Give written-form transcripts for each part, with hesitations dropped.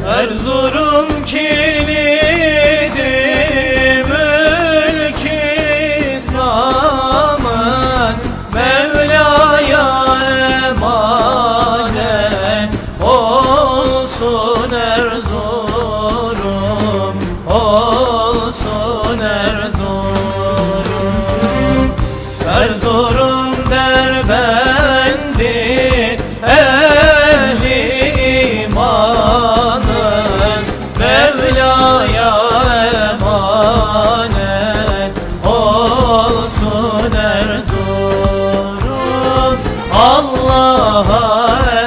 Erzurum kilidi mülk-i İslam'ın, Mevla'ya emanet olsun Erzurum, olsun Erzurum. Erzurum Derbendi ehli imanın, Mevla'ya emanet olsun Erzurum. Allah'a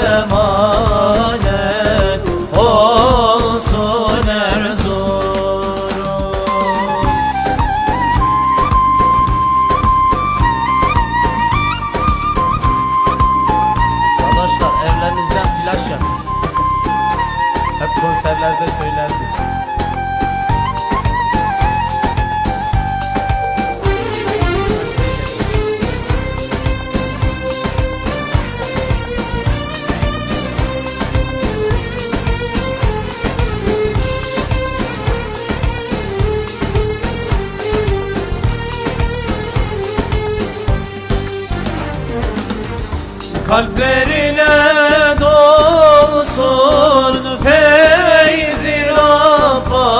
emanet olsun Erzurum. Arkadaşlar evlerinizden flaş yapın. Hep konserlerde söylerdi. Kalplerine dolsun feyz-i Rabbani,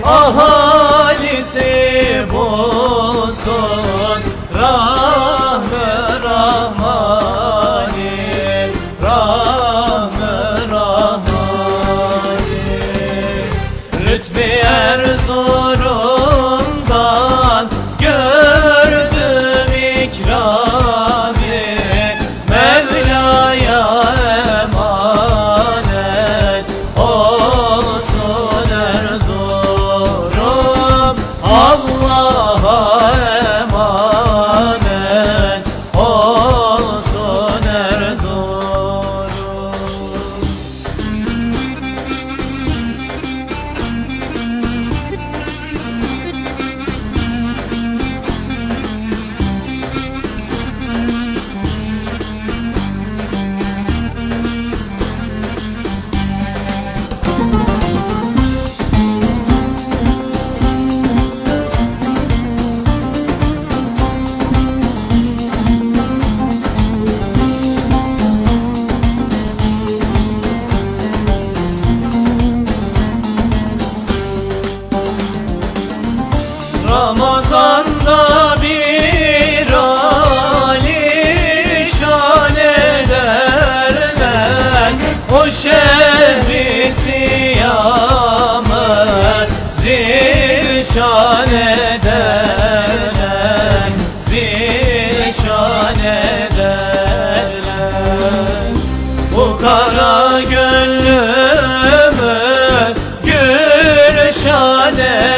ahalisi bulsun rahme Rahmani, rahme Rahmani. Lütfi Erzurum'dan gördüm ikrami, Mevla'ya emanet olsun Erzurum. Allah'a emanet olsun Erzurum. Ramazan'da bir alişan ederler, o şehri siyamı zilşan ederler, zilşan ederler. Fukara gönlümü gülşan ederler,